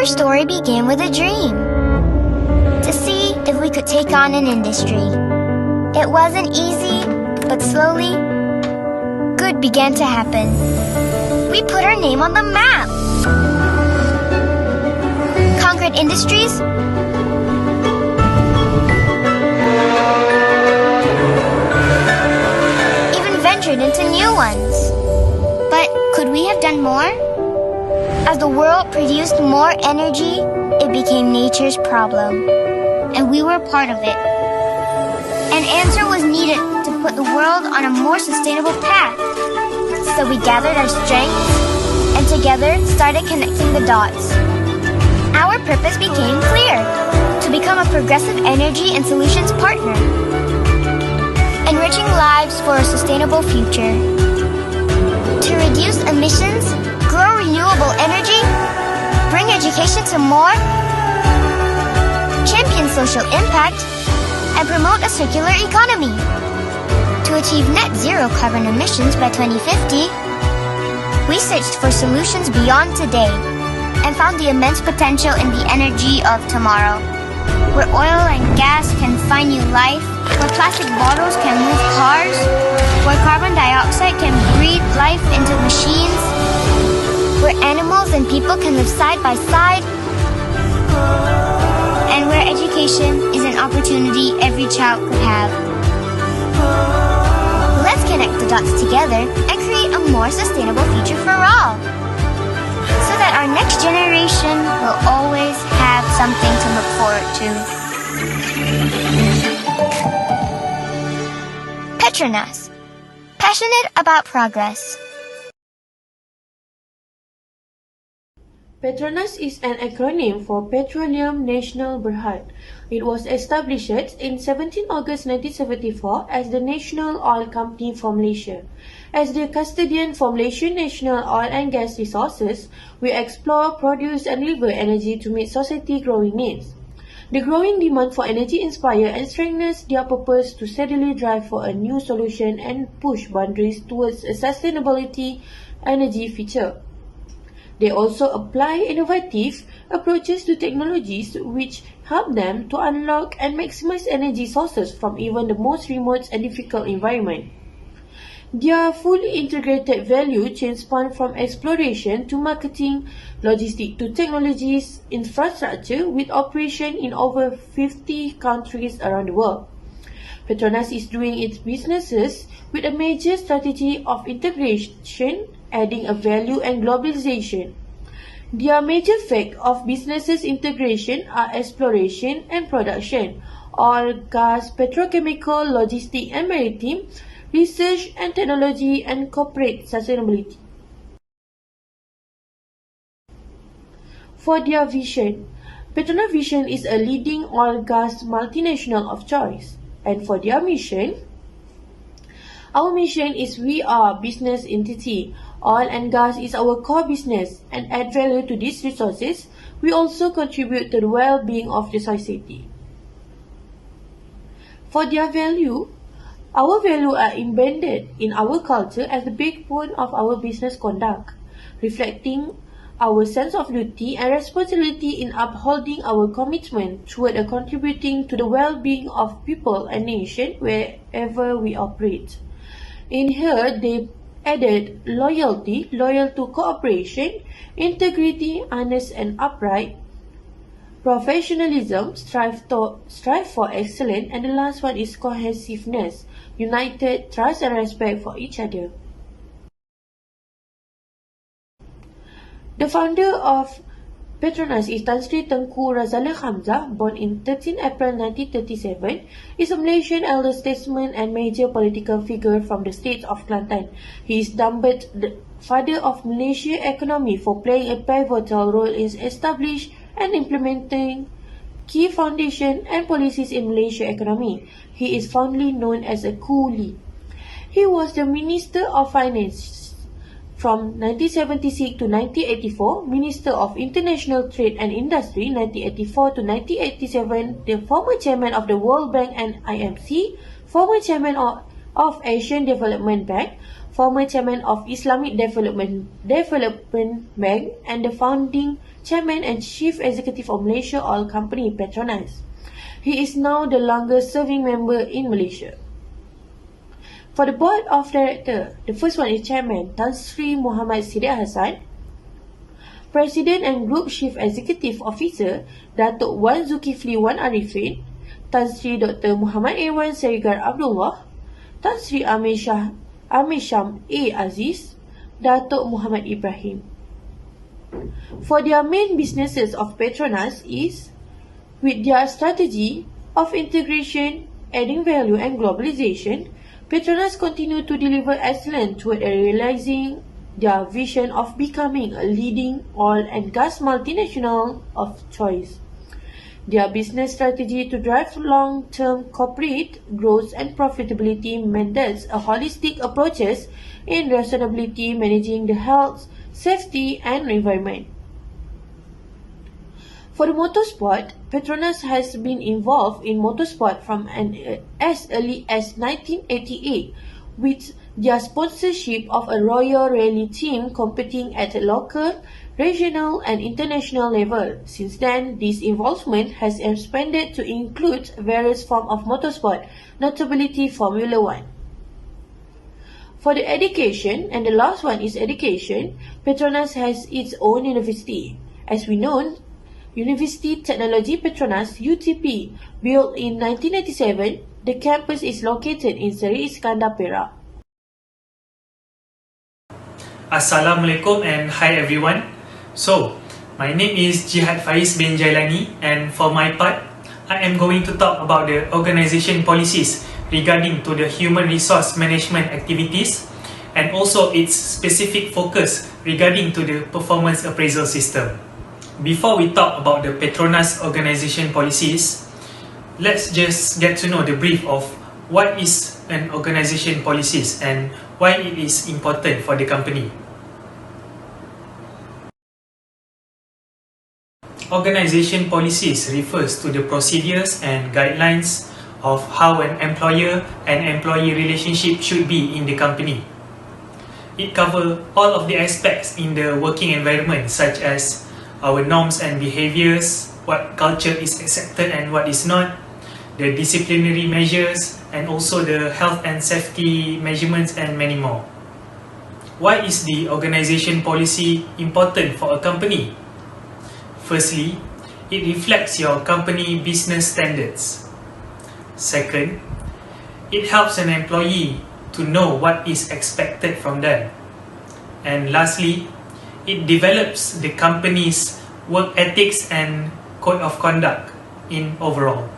Our story began with a dream, to see if we could take on an industry. It wasn't easy, but slowly, good began to happen. We put our name on the map. Conquered industries, even ventured into new ones. But could we have done more? As the world produced more energy, it became nature's problem, and we were part of it. An answer was needed to put the world on a more sustainable path. So we gathered our strength and together started connecting the dots. Our purpose became clear: to become a progressive energy and solutions partner, enriching lives for a sustainable future. To reduce emissions, grow renewable energy, bring education to more, champion social impact, and promote a circular economy. To achieve net zero carbon emissions by 2050, we searched for solutions beyond today and found the immense potential in the energy of tomorrow, where oil and gas can find new life, where plastic bottles can move cars, where carbon dioxide can breathe life into machines, where animals and people can live side by side, and where education is an opportunity every child could have. Let's connect the dots together and create a more sustainable future for all, so that our next generation will always have something to look forward to. Petronas, passionate about progress. Petronas is an acronym for Petroleum Nasional Berhad. It was established in 17 August 1974 as the National Oil Company for Malaysia. As the custodian for Malaysian national oil and gas resources, we explore, produce and deliver energy to meet society growing needs. The growing demand for energy inspire and strengthens their purpose to steadily drive for a new solution and push boundaries towards a sustainability energy future. They also apply innovative approaches to technologies which help them to unlock and maximize energy sources from even the most remote and difficult environment. Their fully integrated value chain span from exploration to marketing, logistics to technologies, infrastructure with operation in over 50 countries around the world. Petronas is doing its businesses with a major strategy of integration, adding a value and globalization. Their major facts of businesses integration are exploration and production, oil, gas, petrochemical, logistics and maritime, research and technology, and corporate sustainability. For their vision, Petronas Vision is a leading oil gas multinational of choice. And for their mission, our mission is we are a business entity. Oil and gas is our core business, and add value to these resources, we also contribute to the well-being of the society. For their value, our values are embedded in our culture as the backbone of our business conduct, reflecting our sense of duty and responsibility in upholding our commitment toward contributing to the well-being of people and nation wherever we operate. In here, they added loyalty, loyal to cooperation, integrity, honest and upright, professionalism, strive for excellence, and the last one is cohesiveness, united, trust and respect for each other. The founder of Petronas is Tan Sri Tengku Razaleigh Hamzah, born in 13 April 1937, is a Malaysian elder statesman and major political figure from the state of Kelantan. He is dubbed the father of Malaysian economy for playing a pivotal role in establishing and implementing key foundation and policies in Malaysian economy. He is fondly known as a coolie. He was the Minister of Finance from 1976 to 1984, Minister of International Trade and Industry 1984 to 1987, the former Chairman of the World Bank and IMC, former Chairman of Asian Development Bank, former Chairman of Islamic Development Bank, and the founding Chairman and Chief Executive of Malaysia Oil Company Petronas. He is now the longest serving member in Malaysia. For the Board of Directors, the first one is Chairman Tan Sri Muhammad Siddiq Hassan, President and Group Chief Executive Officer Datuk Wan Zulkifli Wan Arifin, Tan Sri Dr. Muhammad Irwan Serigar Abdullah, Tan Sri Amir Sham A. Aziz, Datuk Muhammad Ibrahim. For their main businesses of Petronas is, with their strategy of integration, adding value and globalization, Petronas continue to deliver excellence toward realizing their vision of becoming a leading oil and gas multinational of choice. Their business strategy to drive long-term corporate growth and profitability mandates a holistic approaches in responsibility managing the health, safety and environment. For the motorsport, Petronas has been involved in motorsport from as early as 1988 with their sponsorship of a Royal Rally team competing at a local, regional and international level. Since then, this involvement has expanded to include various forms of motorsport, notably Formula One. For the education, and the last one is education, Petronas has its own university. As we know, University Technology Petronas UTP, built in 1997, the campus is located in Seri Iskandar, Perak. Assalamualaikum and hi everyone. So, my name is Jihad Faiz bin Jailani, and for my part, I am going to talk about the organisation policies regarding to the human resource management activities and also its specific focus regarding to the performance appraisal system. Before we talk about the Petronas organisation policies, let's just get to know the brief of what is an organisation policies and why it is important for the company. Organisation policies refers to the procedures and guidelines of how an employer and employee relationship should be in the company. It covers all of the aspects in the working environment, such as our norms and behaviors, what culture is accepted and what is not, the disciplinary measures, and also the health and safety measurements and many more. Why is the organisation policy important for a company? Firstly, it reflects your company business standards. Second, it helps an employee to know what is expected from them. And lastly, it develops the company's work ethics and code of conduct in overall.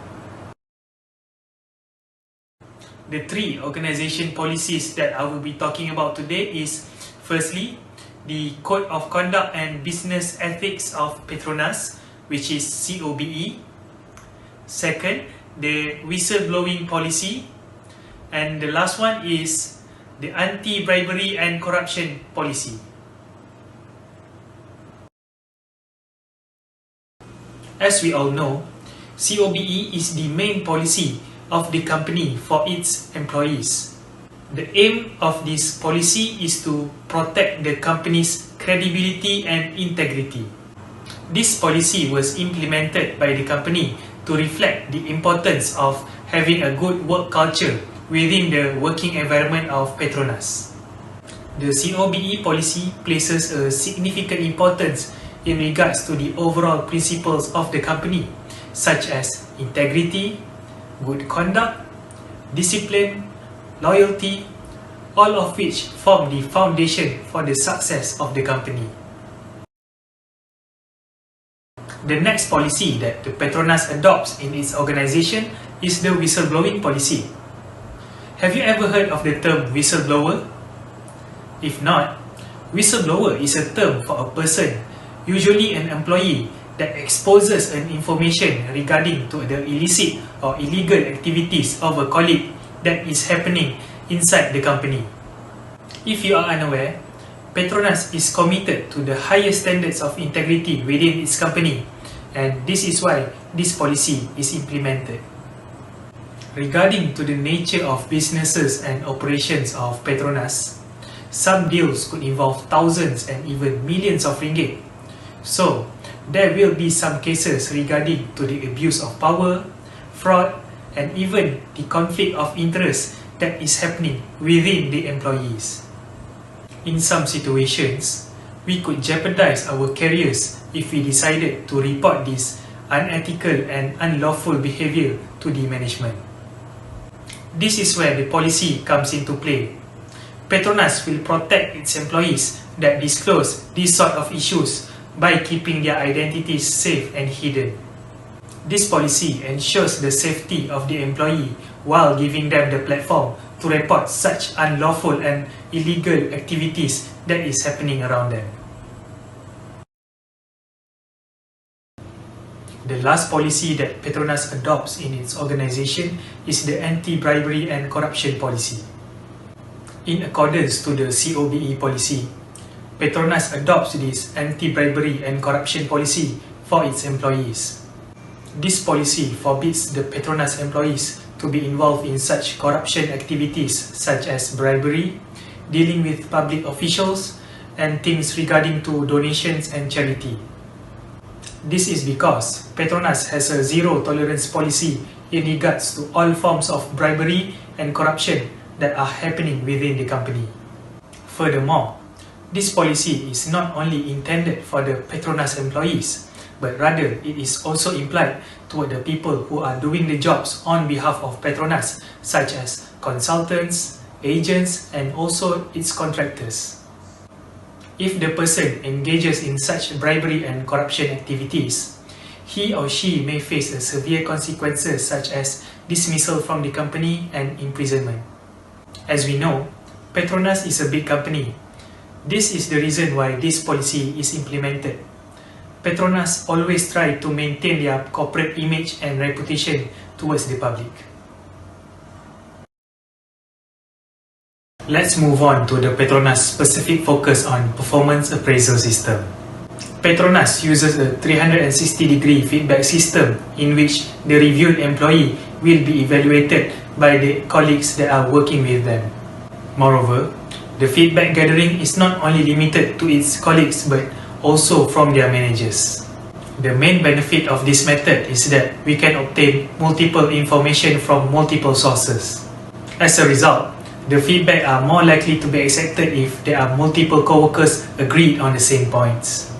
The three organisation policies that I will be talking about today is, firstly, the Code of Conduct and Business Ethics of Petronas, which is COBE. Second, the Whistleblowing Policy. And the last one is the Anti-Bribery and Corruption Policy. As we all know, COBE is the main policy of the company for its employees. The aim of this policy is to protect the company's credibility and integrity. This policy was implemented by the company to reflect the importance of having a good work culture within the working environment of Petronas. The COBE policy places a significant importance in regards to the overall principles of the company, such as integrity, good conduct, discipline, loyalty, all of which form the foundation for the success of the company. The next policy that the Petronas adopts in its organisation is the whistleblowing policy. Have you ever heard of the term whistleblower? If not, whistleblower is a term for a person, usually an employee, that exposes an information regarding to the illicit or illegal activities of a colleague that is happening inside the company. If you are unaware, Petronas is committed to the highest standards of integrity within its company, and this is why this policy is implemented. Regarding to the nature of businesses and operations of Petronas, some deals could involve thousands and even millions of ringgit. So, there will be some cases regarding to the abuse of power, fraud, and even the conflict of interest that is happening within the employees. In some situations, we could jeopardize our careers if we decided to report this unethical and unlawful behavior to the management. This is where the policy comes into play. Petronas will protect its employees that disclose these sort of issues by keeping their identities safe and hidden. This policy ensures the safety of the employee while giving them the platform to report such unlawful and illegal activities that is happening around them. The last policy that Petronas adopts in its organization is the anti-bribery and corruption policy. In accordance to the COBE policy, Petronas adopts this anti-bribery and corruption policy for its employees. This policy forbids the Petronas employees to be involved in such corruption activities such as bribery, dealing with public officials, and things regarding to donations and charity. This is because Petronas has a zero tolerance policy in regards to all forms of bribery and corruption that are happening within the company. Furthermore, this policy is not only intended for the Petronas employees, but rather it is also implied toward the people who are doing the jobs on behalf of Petronas, such as consultants, agents, and also its contractors. If the person engages in such bribery and corruption activities, he or she may face a severe consequences such as dismissal from the company and imprisonment. As we know, Petronas is a big company. This is the reason why this policy is implemented. Petronas always try to maintain their corporate image and reputation towards the public. Let's move on to the Petronas specific focus on performance appraisal system. Petronas uses a 360-degree feedback system in which the reviewed employee will be evaluated by the colleagues that are working with them. Moreover, the feedback gathering is not only limited to its colleagues but also from their managers. The main benefit of this method is that we can obtain multiple information from multiple sources. As a result, the feedback are more likely to be accepted if there are multiple co-workers agreed on the same points.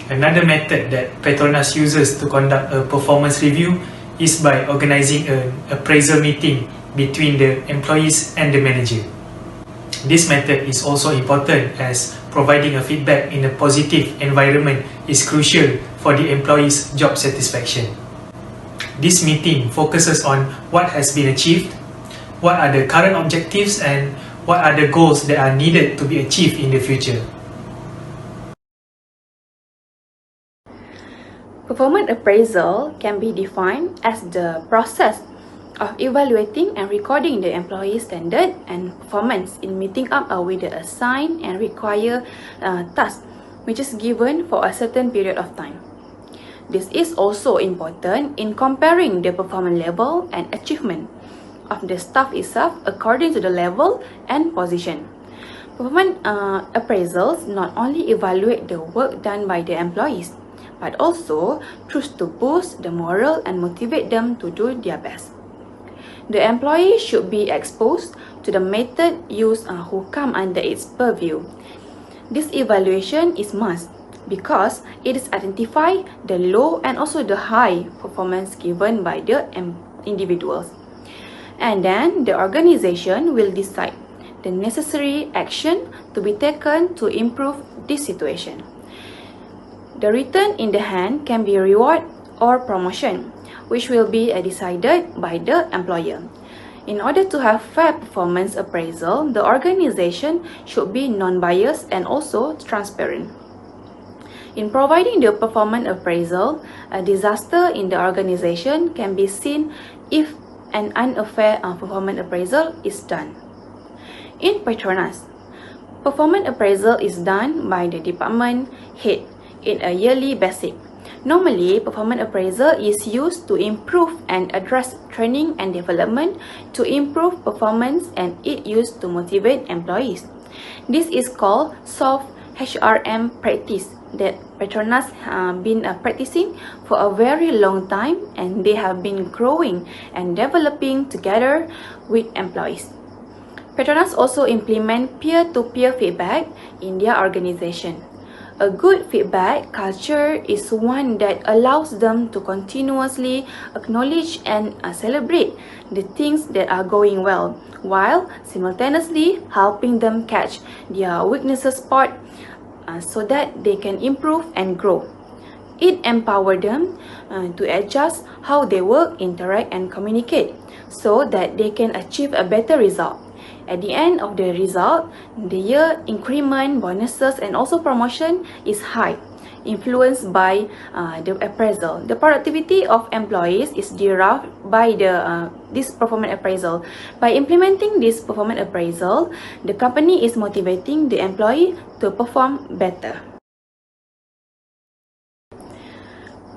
Another method that Petronas uses to conduct a performance review is by organizing an appraisal meeting between the employees and the manager. This method is also important as providing a feedback in a positive environment is crucial for the employee's job satisfaction. This meeting focuses on what has been achieved, what are the current objectives, and what are the goals that are needed to be achieved in the future. Performance appraisal can be defined as the process of evaluating and recording the employee standard and performance in meeting up with the assigned and required task which is given for a certain period of time. This is also important in comparing the performance level and achievement of the staff itself according to the level and position. Performance appraisals not only evaluate the work done by the employees, but also tries to boost the morale and motivate them to do their best. The employee should be exposed to the method used who come under its purview. This evaluation is must because it is identify the low and also the high performance given by the individuals. And then the organization will decide the necessary action to be taken to improve this situation. The return in the hand can be reward or promotion, which will be decided by the employer. In order to have fair performance appraisal, the organization should be non-biased and also transparent. In providing the performance appraisal, a disaster in the organization can be seen if an unfair performance appraisal is done. In Petronas, performance appraisal is done by the department head in a yearly basis. Normally, performance appraisal is used to improve and address training and development to improve performance, and it used to motivate employees. This is called soft HRM practice that Petronas been practicing for a very long time, and they have been growing and developing together with employees. Petronas also implement peer-to-peer feedback in their organization. A good feedback culture is one that allows them to continuously acknowledge and celebrate the things that are going well, while simultaneously helping them catch their weaknesses spot so that they can improve and grow. It empowers them to adjust how they work, interact, and communicate so that they can achieve a better result. At the end of the result, the year increment, bonuses, and also promotion is high, influenced by the appraisal. The productivity of employees is derived by this performance appraisal. By implementing this performance appraisal, the company is motivating the employee to perform better.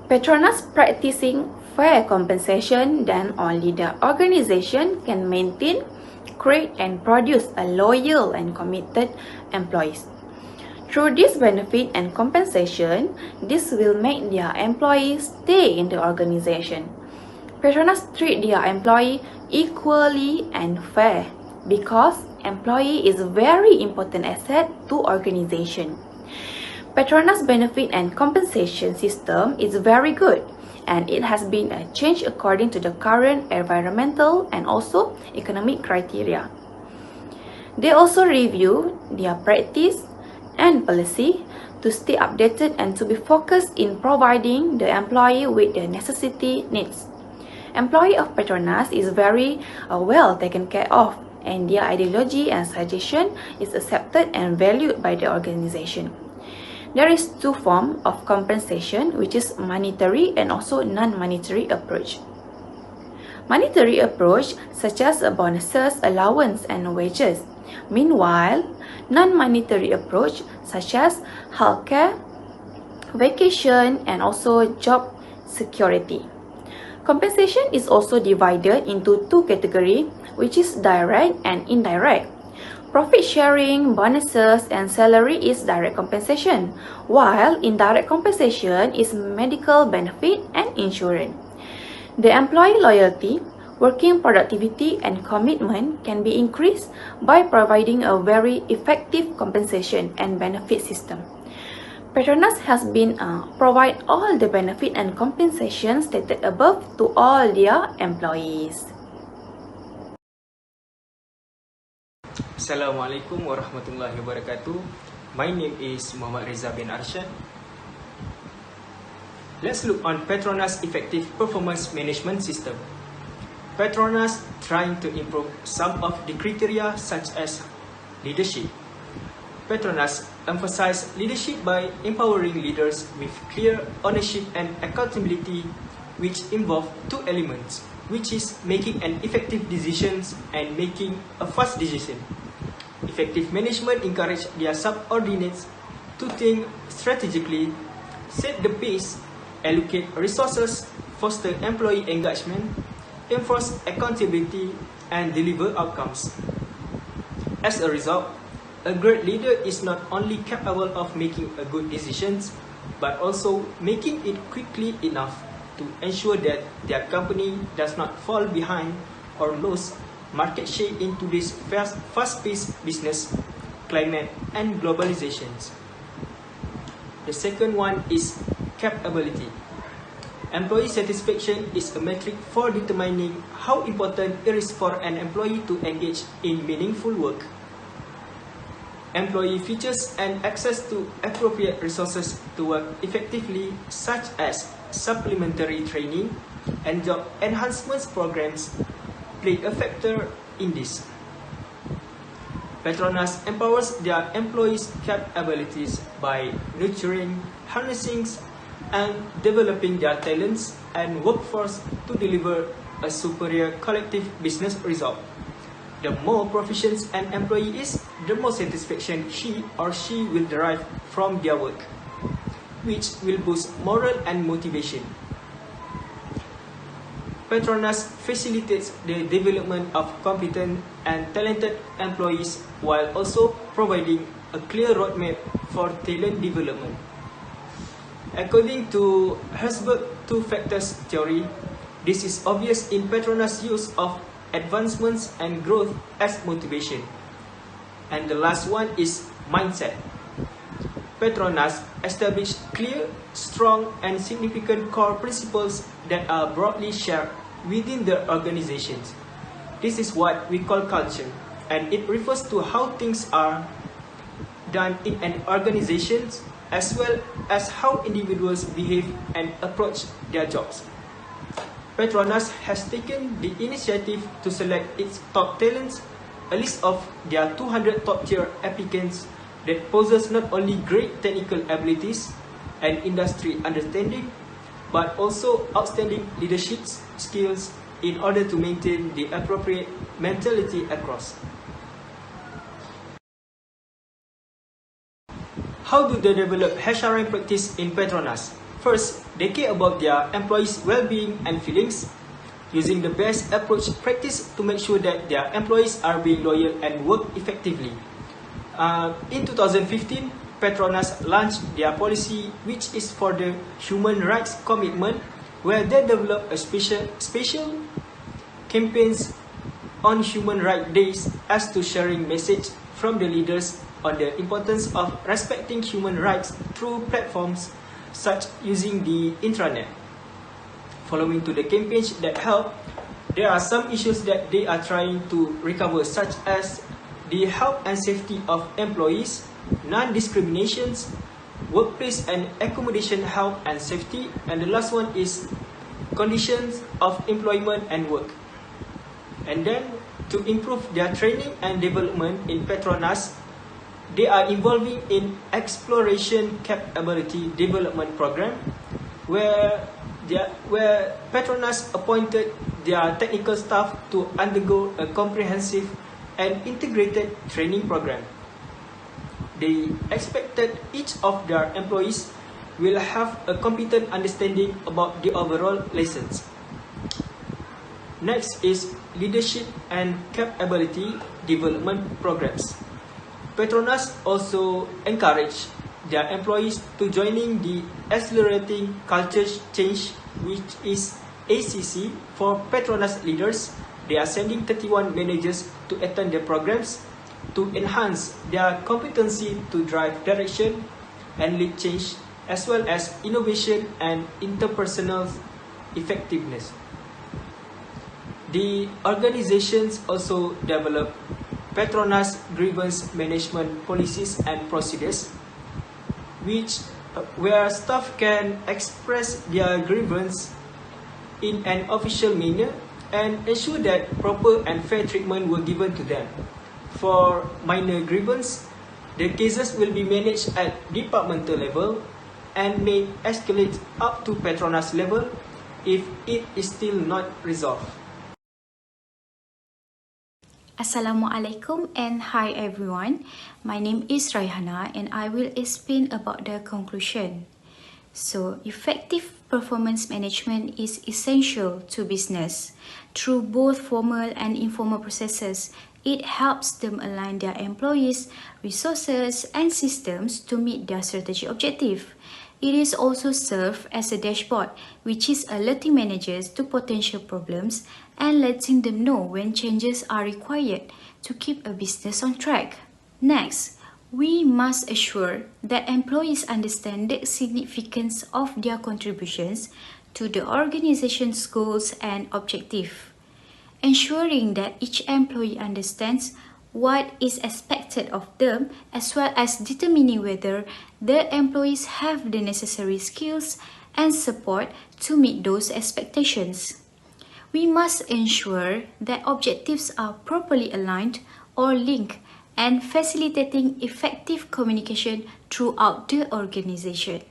Petronas practicing fair compensation, then only the organization can maintain, create, and produce a loyal and committed employees. Through this benefit and compensation, this will make their employees stay in the organization. Petronas treat their employee equally and fair because employee is a very important asset to organization. Petronas benefit and compensation system is very good, and it has been changed according to the current environmental and also economic criteria. They also review their practice and policy to stay updated and to be focused in providing the employee with the necessity needs. Employee of Petronas is very well taken care of, and their ideology and suggestion is accepted and valued by the organization. There is two forms of compensation, which is monetary and also non-monetary approach. Monetary approach such as bonuses, allowance, and wages. Meanwhile, non-monetary approach such as healthcare, vacation, and also job security. Compensation is also divided into two categories, which is direct and indirect. Profit sharing, bonuses, and salary is direct compensation, while indirect compensation is medical benefit and insurance. The employee loyalty, working productivity, and commitment can be increased by providing a very effective compensation and benefit system. Petronas has been provide all the benefit and compensation stated above to all their employees. Assalamualaikum warahmatullahi wabarakatuh. My name is Muhammad Reza bin Arshad. Let's look on Petronas effective performance management system. Petronas trying to improve some of the criteria such as leadership. Petronas emphasize leadership by empowering leaders with clear ownership and accountability, which involve two elements, which is making an effective decisions and making a fast decision. Effective management encourage their subordinates to think strategically, set the pace, allocate resources, foster employee engagement, enforce accountability, and deliver outcomes. As a result, a great leader is not only capable of making a good decisions, but also making it quickly enough to ensure that their company does not fall behind or lose market share in today's fast-paced business climate and globalizations. The second one is capability. Employee satisfaction is a metric for determining how important it is for an employee to engage in meaningful work. Employee features and access to appropriate resources to work effectively, such as supplementary training and job enhancement programs, play a factor in this. Petronas empowers their employees' capabilities by nurturing, harnessing, and developing their talents and workforce to deliver a superior collective business result. The more proficient an employee is, the more satisfaction he or she will derive from their work, which will boost morale and motivation. Petronas facilitates the development of competent and talented employees while also providing a clear roadmap for talent development. According to Herzberg two factors theory, this is obvious in Petronas' use of advancements and growth as motivation. And the last one is mindset. Petronas established clear, strong, and significant core principles that are broadly shared within the organizations. This is what we call culture, and it refers to how things are done in an organization as well as how individuals behave and approach their jobs. Petronas has taken the initiative to select its top talents, a list of their 200 top-tier applicants that possess not only great technical abilities and industry understanding, but also outstanding leadership skills in order to maintain the appropriate mentality across. How do they develop HRM practice in Petronas? First, they care about their employees' well-being and feelings, using the best approach practice to make sure that their employees are being loyal and work effectively. In 2015, Petronas launched their policy, which is for the human rights commitment, where they develop a special campaigns on human rights days as to sharing message from the leaders on the importance of respecting human rights through platforms such using the intranet. Following to the campaigns that help, there are some issues that they are trying to recover, such as the health and safety of employees, non-discriminations, workplace and accommodation health and safety, and the last one is conditions of employment and work. And then to improve their training and development in Petronas, they are involving in exploration capability development program, where Petronas appointed their technical staff to undergo a comprehensive and integrated training program. They expected each of their employees will have a competent understanding about the overall lessons. Next is leadership and capability development programs. Petronas also encourage their employees to joining the Accelerating Culture Change, which is ACC, for Petronas leaders. They are sending 31 managers to attend the programs to enhance their competency to drive direction and lead change, as well as innovation and interpersonal effectiveness. The organizations also develop Petronas grievance management policies and procedures, where staff can express their grievance in an official manner and ensure that proper and fair treatment were given to them. For minor grievance, the cases will be managed at departmental level and may escalate up to Petronas level if it is still not resolved. Assalamualaikum and hi everyone. My name is Raihana and I will explain about the conclusion. So, effective performance management is essential to business. Through both formal and informal processes, it helps them align their employees, resources and systems to meet their strategic objective. It is also served as a dashboard, which is alerting managers to potential problems and letting them know when changes are required to keep a business on track. Next, we must assure that employees understand the significance of their contributions to the organization's goals and objectives. Ensuring that each employee understands what is expected of them, as well as determining whether the employees have the necessary skills and support to meet those expectations. We must ensure that objectives are properly aligned or linked and facilitating effective communication throughout the organization.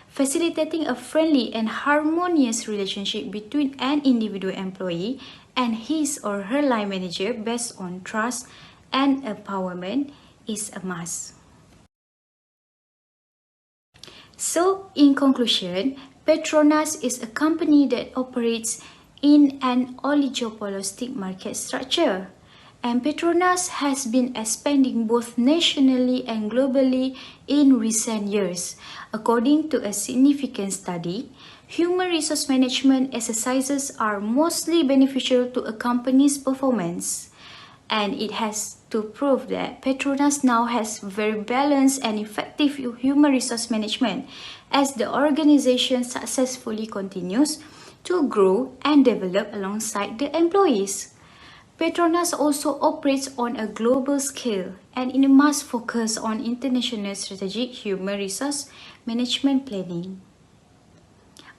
Facilitating a friendly and harmonious relationship between an individual employee and his or her line manager based on trust and empowerment is a must. So, in conclusion, Petronas is a company that operates in an oligopolistic market structure. And Petronas has been expanding both nationally and globally in recent years. According to a significant study, human resource management exercises are mostly beneficial to a company's performance. And it has to prove that Petronas now has very balanced and effective human resource management as the organization successfully continues to grow and develop alongside the employees. Petronas also operates on a global scale and it must focus on international strategic human resource management planning.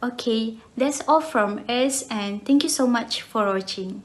Okay, that's all from us and thank you so much for watching.